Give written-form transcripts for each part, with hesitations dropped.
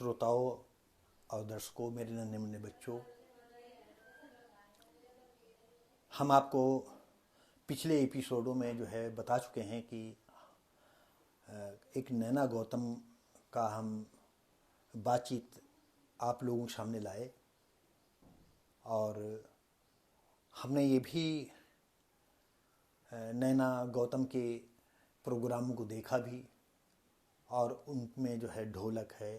श्रोताओं और दर्शकों, मेरे नन्हे मुन्ने बच्चों, हम आपको पिछले एपिसोडों में जो है बता चुके हैं कि एक नैना गौतम का हम बातचीत आप लोगों के सामने लाए और हमने ये भी नैना गौतम के प्रोग्रामों को देखा भी और उनमें जो है ढोलक है,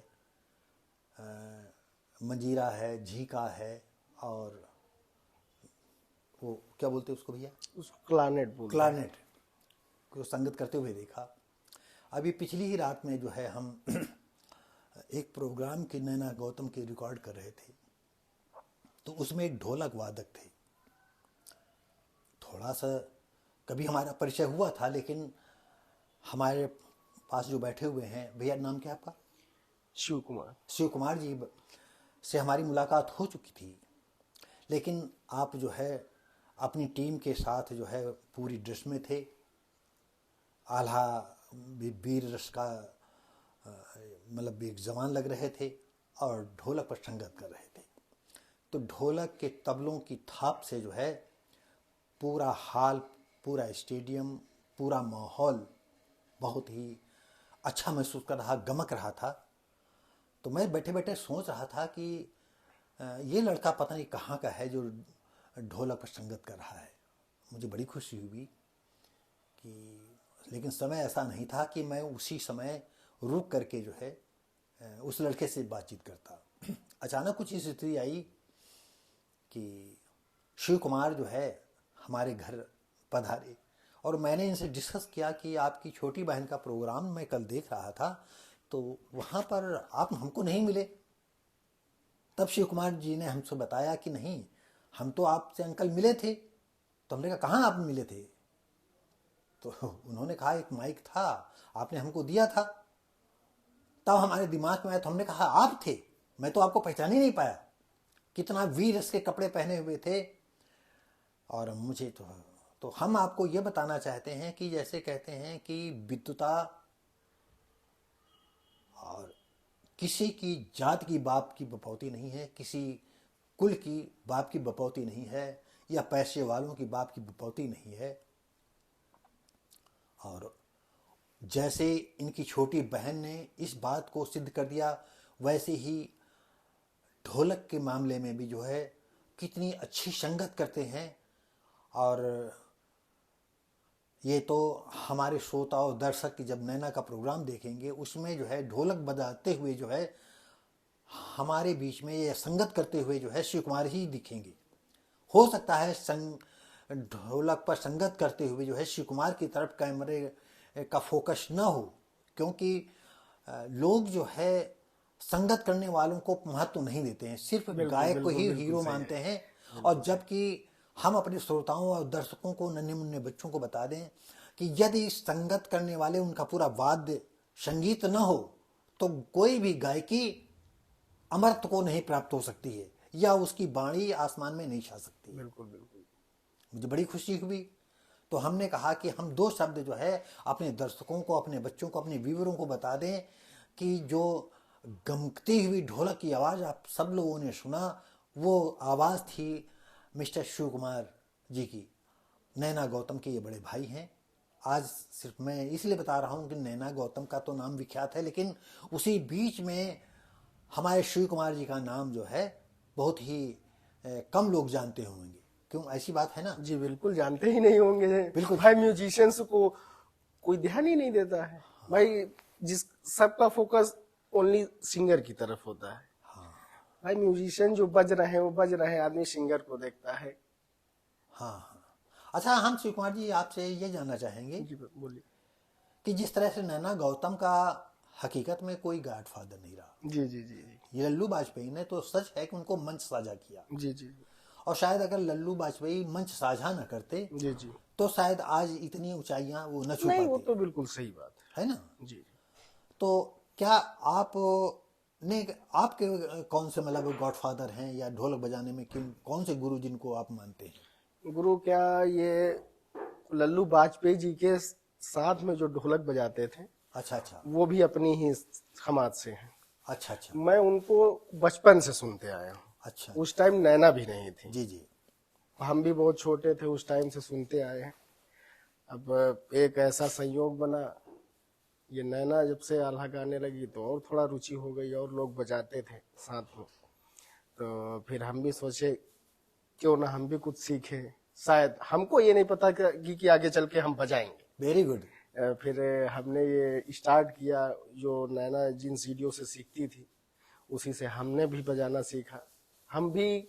मंजीरा है, झींका है और वो क्या बोलते हैं उसको भैया, उसको क्लारनेट को संगत करते हुए देखा। अभी पिछली ही रात में जो है हम एक प्रोग्राम के नैना गौतम के रिकॉर्ड कर रहे थे, तो उसमें एक ढोलक वादक थे। थोड़ा सा कभी हमारा परिचय हुआ था, लेकिन हमारे पास जो बैठे हुए हैं, भैया नाम क्या आपका? शिव कुमार जी से हमारी मुलाकात हो चुकी थी, लेकिन आप जो है अपनी टीम के साथ जो है पूरी ड्रेस में थे, आल्हा वीर रस का मतलब एक जवान लग रहे थे और ढोलक पर संगत कर रहे थे। तो ढोलक के तबलों की थाप से जो है पूरा हाल, पूरा स्टेडियम, पूरा माहौल बहुत ही अच्छा महसूस कर रहा, गमक रहा था। तो मैं बैठे बैठे सोच रहा था कि ये लड़का पता नहीं कहाँ का है जो ढोलक पर संगत कर रहा है। मुझे बड़ी खुशी हुई कि, लेकिन समय ऐसा नहीं था कि मैं उसी समय रुक करके जो है उस लड़के से बातचीत करता। अचानक कुछ स्थिति आई कि शिव कुमार जो है हमारे घर पधारे और मैंने इनसे डिस्कस किया कि आपकी छोटी बहन का प्रोग्राम मैं कल देख रहा था, तो वहाँ पर आप हमको नहीं मिले। तब शिव कुमार जी ने हमसे बताया कि नहीं, हम तो आपसे अंकल मिले थे। तो हमने कहा कहाँ आप मिले थे? तो उन्होंने कहा एक माइक था, आपने हमको दिया था। तब हमारे दिमाग में आया, तो हमने कहा आप थे, मैं तो आपको पहचान ही नहीं पाया, कितना वीर रस के कपड़े पहने हुए थे। और मुझे तो हम आपको ये बताना चाहते हैं कि जैसे कहते हैं कि विद्वता और किसी की जात की बाप की बपौती नहीं है, किसी कुल की बाप की बपौती नहीं है, या पैसे वालों की बाप की बपौती नहीं है। और जैसे इनकी छोटी बहन ने इस बात को सिद्ध कर दिया, वैसे ही ढोलक के मामले में भी जो है कितनी अच्छी संगत करते हैं। और ये तो हमारे श्रोता और दर्शक की जब नैना का प्रोग्राम देखेंगे, उसमें जो है ढोलक बजाते हुए जो है हमारे बीच में ये संगत करते हुए जो है शिव कुमार ही दिखेंगे। हो सकता है ढोलक पर संगत करते हुए जो है शिव कुमार की तरफ कैमरे का फोकस न हो, क्योंकि लोग जो है संगत करने वालों को महत्व नहीं देते हैं, सिर्फ गायक को ही हीरो मानते हैं। और जबकि हम अपने श्रोताओं और दर्शकों को, नन्हे मुन्ने बच्चों को बता दें कि यदि संगत करने वाले उनका पूरा वाद्य संगीत न हो तो कोई भी गायकी अमरत्व को नहीं प्राप्त हो सकती है, या उसकी बाणी आसमान में नहीं छा सकती। बिल्कुल बिल्कुल। मुझे बड़ी खुशी हुई। तो हमने कहा कि हम दो शब्द जो है अपने दर्शकों को, अपने बच्चों को, अपने व्यूअरों को बता दें कि जो गमकती हुई ढोलक की आवाज़ आप सब लोगों ने सुना, वो आवाज़ थी मिस्टर शिव कुमार जी की। नैना गौतम के ये बड़े भाई हैं। आज सिर्फ मैं इसलिए बता रहा हूँ कि नैना गौतम का तो नाम विख्यात है, लेकिन उसी बीच में हमारे शिव कुमार जी का नाम जो है बहुत ही कम लोग जानते होंगे। क्यों, ऐसी बात है ना? जी बिल्कुल, जानते ही नहीं होंगे बिल्कुल भाई। म्यूजिशियंस को कोई ध्यान ही नहीं देता है भाई, जिस सबका फोकस ओनली सिंगर की तरफ होता है। भाई म्यूजिशियन जो बज रहे हैं वो बज रहे हैं, आदमी सिंगर को देखता है। हाँ। अच्छा, हम शिव कुमार जी आपसे ये जानना चाहेंगे जी बोलिए। कि जिस तरह से नैना गौतम का हकीकत में कोई गॉडफादर नहीं रहा। जी जी जी जी ये लल्लू बाजपेयी ने तो सच है कि उनको मंच साझा किया, जी जी और शायद अगर लल्लू बाजपेयी मंच साझा न करते जी जी तो शायद आज इतनी ऊंचाइयां वो न छू नहीं, वो पाते, तो बिल्कुल सही बात है ना? जी। तो क्या आप ने आपके कौन से मतलब गॉडफादर हैं, या ढोलक बजाने में कौन से गुरु जिनको आप मानते हैं? गुरु क्या, ये लल्लू बाजपेयी जी के साथ में जो ढोलक बजाते थे, अच्छा। वो भी अपनी ही समाज से हैं। अच्छा अच्छा मैं उनको बचपन से सुनते आया हूँ। अच्छा। उस टाइम नैना भी नहीं थी, जी जी। हम भी बहुत छोटे थे, उस टाइम से सुनते आए हैं। अब एक ऐसा संयोग बना, ये नैना जब से आल्हा गाने लगी तो और थोड़ा रुचि हो गई, और लोग बजाते थे साथ में। तो फिर हम भी सोचे क्यों ना हम भी कुछ सीखे, शायद हमको ये नहीं पता कि आगे चल के हम बजाएंगे। Very good. फिर हमने ये स्टार्ट किया, जो नैना जिन सीढ़ियों से सीखती थी उसी से हमने भी बजाना सीखा। हम भी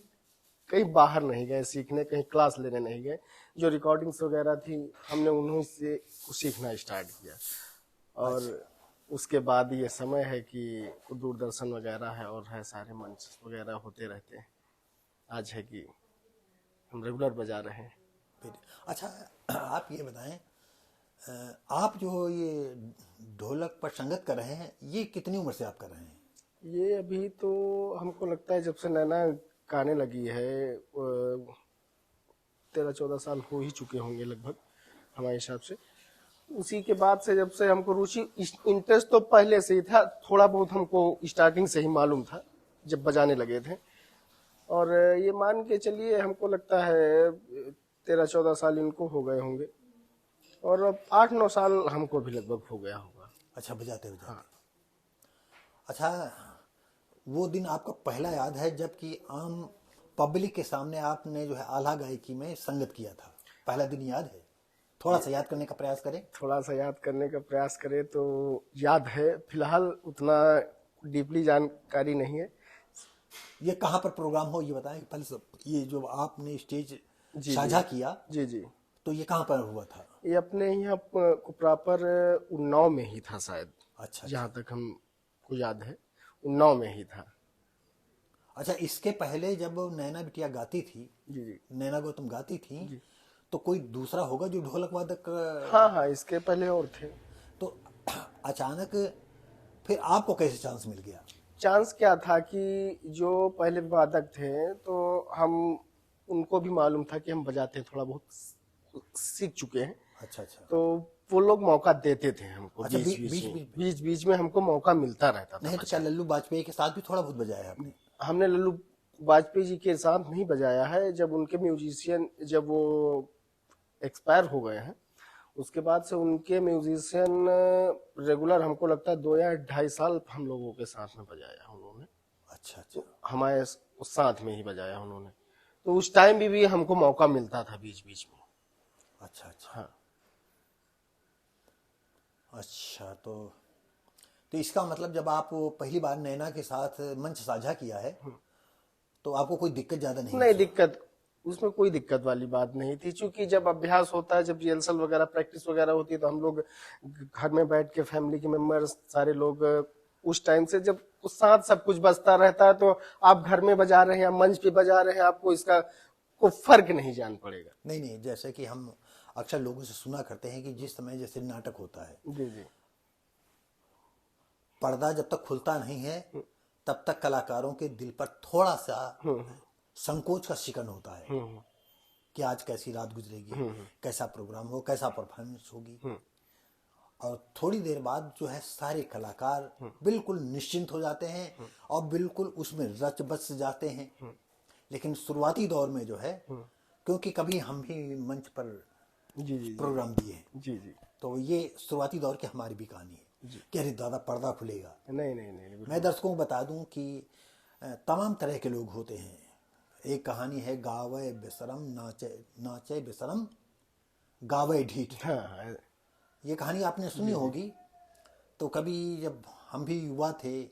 कहीं बाहर नहीं गए सीखने, कहीं क्लास लेने नहीं गए, जो रिकॉर्डिंग्स वगैरह थी हमने उन्हीं से सीखना स्टार्ट किया। और उसके बाद ये समय है कि दूरदर्शन वगैरह है और है, सारे मंच वगैरह होते रहते हैं। आज है कि हम रेगुलर बजा रहे हैं। अच्छा, आप ये बताएं, आप जो ये ढोलक पर संगत कर रहे हैं, ये कितनी उम्र से आप कर रहे हैं? ये अभी तो हमको लगता है जब से नैना गाने लगी है 13-14 साल हो ही चुके होंगे लगभग हमारे हिसाब से। उसी के बाद से जब से हमको रुचि, इंटरेस्ट तो पहले से ही था, थोड़ा बहुत हमको स्टार्टिंग से ही मालूम था जब बजाने लगे थे। और ये मान के चलिए हमको लगता है 13-14 साल इनको हो गए होंगे, और अब 8-9 साल हमको भी लगभग हो गया होगा। अच्छा, बजाते बजाते। हाँ। अच्छा, वो दिन आपका पहला याद है जबकि आम पब्लिक के सामने आपने जो है आल्हा गायकी में संगत किया था? पहला दिन याद है? थोड़ा सा याद करने का प्रयास करें। थोड़ा सा याद करने का प्रयास करें तो याद है, फिलहाल उतना डीपली जानकारी नहीं है। ये कहाँ पर प्रोग्राम हो ये बताएं पहले सब। ये जो आपने स्टेज साझा किया, जी जी, तो ये कहाँ पर हुआ था? ये अपने यहाँ प्रॉपर उन्नाव में ही था शायद। अच्छा जहाँ अच्छा। तक हमको याद है उन्नाव में ही था। अच्छा, इसके पहले जब नैना बिटिया गाती थी, जी जी। नैना गौतम गाती थी, तो कोई दूसरा होगा जो ढोलक वादक? हाँ हाँ, इसके पहले और थे। तो अचानक फिर आपको कैसे चांस मिल गया? चांस क्या था कि जो पहले वादक थे तो हम, उनको भी मालूम था कि हम बजाते हैं, थोड़ा बहुत सीख चुके हैं। अच्छा अच्छा। तो वो लोग मौका देते थे हमको। अच्छा, बीच बीच में हमको मौका मिलता रहता था। नहीं तो क्या लल्लू वाजपेयी के साथ भी थोड़ा बहुत बजाया है आपने? हमने लल्लू वाजपेयी जी के साथ नहीं बजाया है। जब उनके म्यूजिशियन, जब वो एक्सपायर हो गए हैं, उसके बाद से उनके म्यूजिशियन रेगुलर हमको लगता है 2 या 2.5 साल हम लोगों के साथ में बजाया उन्होंने। अच्छा अच्छा। तो हमारे उस साथ में ही बजाया उन्होंने। तो उस टाइम भी हमको मौका मिलता था बीच बीच में। अच्छा अच्छा। हाँ। अच्छा, तो इसका मतलब जब आप पहली बार नैना के साथ मंच साझा किया है, तो आपको कोई दिक्कत ज्यादा नहीं? नहीं, दिक्कत उसमें कोई दिक्कत वाली बात नहीं थी, क्योंकि जब अभ्यास होता है, जब रिहर्सल वगैरह प्रैक्टिस वगैरह होती है, तो हम लोग घर में बैठ के फैमिली के मेंबर्स सारे लोग उस टाइम से, जब उस साथ सब कुछ बजता रहता है, तो आप घर में बजा रहे हैं या मंच पे बजा रहे हैं, आपको इसका कोई फर्क नहीं जान पड़ेगा। नहीं नहीं, जैसे कि हम अक्सर लोगों से सुना करते हैं कि जिस समय जैसे नाटक होता है, जी जी, पर्दा जब तक खुलता नहीं है तब तक कलाकारों के दिल पर थोड़ा सा संकोच का शिकन होता है कि आज कैसी रात गुजरेगी, कैसा प्रोग्राम हो, कैसा परफॉर्मेंस होगी। और थोड़ी देर बाद जो है सारे कलाकार बिल्कुल निश्चिंत हो जाते हैं और बिल्कुल उसमें रच बस जाते हैं। लेकिन शुरुआती दौर में जो है, क्योंकि कभी हम भी मंच पर जी जी, प्रोग्राम दिए हैं, जी जी, तो ये शुरुआती दौर की हमारी भी कहानी है कि अरे दादा पर्दा खुलेगा। नहीं नहीं नहीं, मैं दर्शकों को बता दूं कि तमाम तरह के लोग होते हैं। एक कहानी है, गावे बेशरम नाचे नाचे बेशरम गावे ढीठ। हाँ, ये कहानी आपने सुनी होगी। तो कभी जब हम भी युवा थे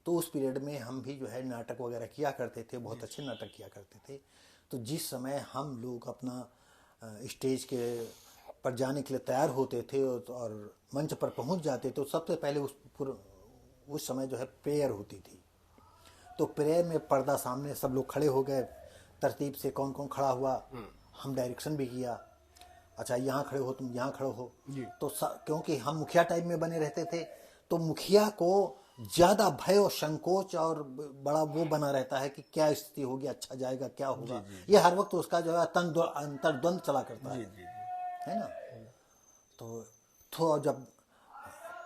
तो उस पीरियड में हम भी जो है नाटक वगैरह किया करते थे, बहुत अच्छे नाटक किया करते थे। तो जिस समय हम लोग अपना स्टेज के पर जाने के लिए तैयार होते थे और मंच पर पहुंच जाते, तो सबसे पहले उस समय जो है प्रेयर होती थी। तो प्रेयर में पर्दा सामने, सब लोग खड़े हो गए तरतीब से, कौन कौन खड़ा हुआ, हम डायरेक्शन भी किया, अच्छा यहाँ खड़े हो, तुम यहाँ खड़े हो। तो क्योंकि हम मुखिया टाइप में बने रहते थे, तो मुखिया को ज्यादा भय और संकोच और बड़ा वो बना रहता है कि क्या स्थिति होगी, अच्छा जाएगा क्या होगा। ये हर वक्त उसका जो है अंतर्द्वंद चला करता है ना। तो जब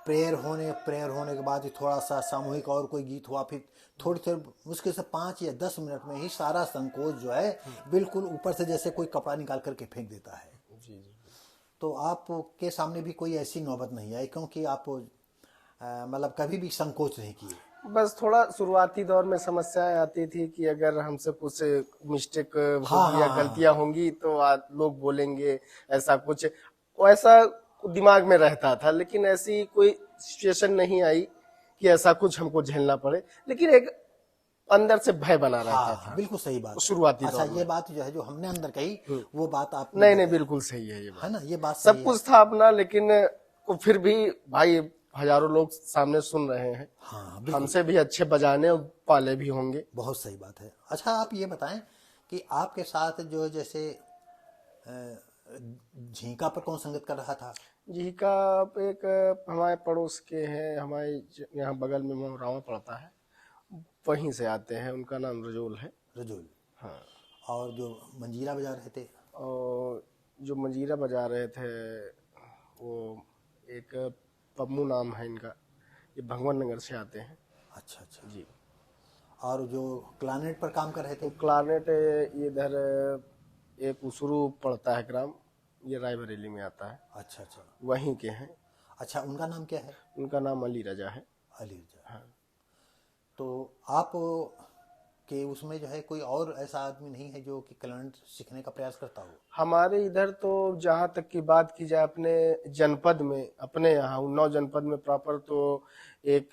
प्रेयर होने के बाद थोड़ा सा सामूहिक और कोई गीत हुआ, फिर थोड़ी मुश्किल से 5 या 10 मिनट में ही सारा संकोच जो है बिल्कुल ऊपर से जैसे कोई कपड़ा निकाल करके फेंक देता है। जी जी। तो आपके सामने भी कोई ऐसी नौबत नहीं आई, क्योंकि आप मतलब कभी भी संकोच नहीं किए? बस थोड़ा शुरुआती दौर में समस्याएं आती थी कि अगर हमसे कुछ मिस्टेक हाँ होगी या हाँ गलतियां होंगी तो लोग बोलेंगे, ऐसा कुछ वैसा दिमाग में रहता था। लेकिन ऐसी कोई सिचुएशन नहीं आई कि ऐसा कुछ हमको झेलना पड़े, लेकिन एक अंदर से भय बना रहता था। बिल्कुल सही बात है। शुरुआती अच्छा, दौर में ये बात जो है जो हमने अंदर कही वो बात आप नहीं बिल्कुल सही है ये बात, है ना, ये बात सब सही कुछ है। था अपना, लेकिन फिर भी भाई हजारों लोग सामने सुन रहे हैं। हाँ बिल्कुल, हमसे भी अच्छे बजाने वाले भी होंगे। बहुत सही बात है। अच्छा, आप ये बताएं कि आपके साथ जो जैसे झींका पर कौन संगत कर रहा था? जी का एक हमारे पड़ोस के हैं, हमारे यहाँ बगल में मोहरावा पड़ता है, वहीं से आते हैं, उनका नाम रजोल है। रजोल। हाँ। और जो मंजीरा बजा रहे थे? और जो मंजीरा बजा रहे थे वो एक पम्मू नाम है इनका, ये भगवान नगर से आते हैं। अच्छा अच्छा जी। और जो क्लानेट पर काम कर रहे थे? तो क्लारनेट ये इधर एक उसरू पड़ता है ग्राम, ये रायबरेली में आता है। अच्छा अच्छा, वहीं के हैं। अच्छा, उनका नाम क्या है? उनका नाम अली रजा है। अली रजा। हाँ। तो आप के उसमें जो है कोई और ऐसा आदमी नहीं है जो कि क्लानेट सीखने का प्रयास करता हो? हमारे इधर तो जहाँ तक की बात की जाए अपने जनपद में, अपने यहाँ उन्नाव जनपद में प्रॉपर, तो एक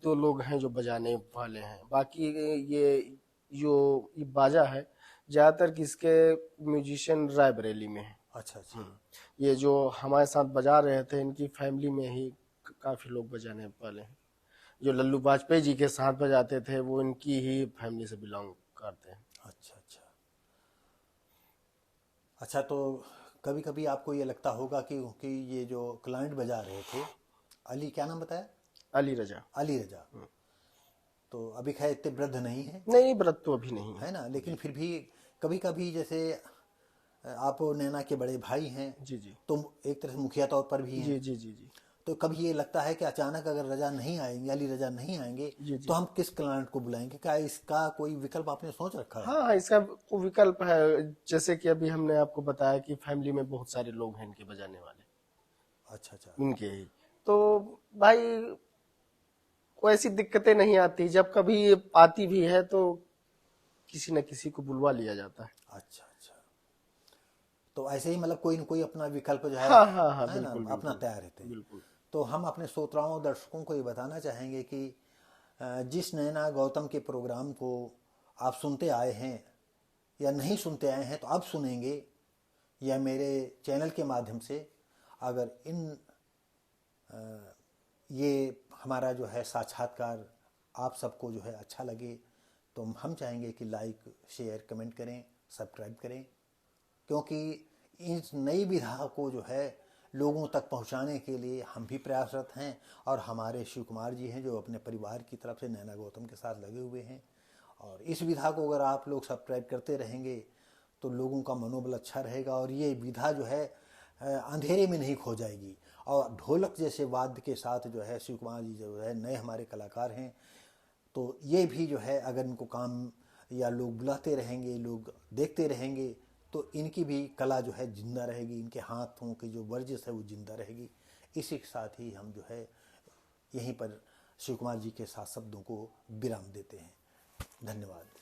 दो लोग हैं जो बजाने वाले हैं। बाकी ये जो ये बाजा है ज्यादातर किसके म्यूजिशियन रायबरेली में है। अच्छा अच्छा, ये जो हमारे साथ बजा रहे थे इनकी फैमिली में ही काफी लोग बजाने वाले हैं। जो लल्लू वाजपेयी जी के साथ बजाते थे वो इनकी ही फैमिली से बिलोंग करते हैं। अच्छा अच्छा। अच्छा, तो कभी कभी आपको ये लगता होगा कि ये जो क्लाइंट बजा रहे थे, अली क्या नाम बताया? अली रजा। अली रजा, तो अभी खैर इतने वृद्ध नहीं है, नहीं व्रत तो अभी नहीं है ना, लेकिन फिर भी कभी कभी जैसे आप नैना के बड़े भाई हैं, जी जी तुम एक तरह से मुखिया तौर पर भी हैं, जी जी जी जी तो कभी ये लगता है कि अचानक अगर रजा नहीं आएंगे, अली रजा नहीं आएंगे, जी जी। तो हम किस क्लाइंट को बुलाएंगे? क्या इसका कोई विकल्प आपने सोच रखा है? हाँ इसका वो विकल्प है, जैसे कि अभी हमने आपको बताया कि फैमिली में बहुत सारे लोग हैं इनके बजाने वाले, अच्छा अच्छा, इनके ही। तो भाई कोई ऐसी दिक्कतें नहीं आती, जब कभी आती भी है तो किसी न किसी को बुलवा लिया जाता है। अच्छा अच्छा, तो ऐसे ही मतलब कोई न कोई अपना विकल्प जो है हाँ है ना, बिल्कुल अपना बिल्कुल तैयार रहते हैं। बिल्कुल। तो हम अपने श्रोताओं और दर्शकों को ये बताना चाहेंगे कि जिस नैना गौतम के प्रोग्राम को आप सुनते आए हैं या नहीं सुनते आए हैं तो अब सुनेंगे, या मेरे चैनल के माध्यम से अगर ये हमारा जो है साक्षात्कार आप सबको जो है अच्छा लगे, तो हम चाहेंगे कि लाइक शेयर कमेंट करें, सब्सक्राइब करें, क्योंकि इस नई विधा को जो है लोगों तक पहुंचाने के लिए हम भी प्रयासरत हैं, और हमारे शिव कुमार जी हैं जो अपने परिवार की तरफ से नैना गौतम के साथ लगे हुए हैं। और इस विधा को अगर आप लोग सब्सक्राइब करते रहेंगे तो लोगों का मनोबल अच्छा रहेगा, और ये विधा जो है अंधेरे में नहीं खो जाएगी। और ढोलक जैसे वाद्य के साथ जो है शिव कुमार जी जो है नए हमारे कलाकार हैं, तो ये भी जो है अगर इनको काम या लोग बुलाते रहेंगे, लोग देखते रहेंगे, तो इनकी भी कला जो है जिंदा रहेगी, इनके हाथों की जो वर्जिश है वो जिंदा रहेगी। इसी के साथ ही हम जो है यहीं पर शिव कुमार जी के साथ शब्दों को विराम देते हैं। धन्यवाद।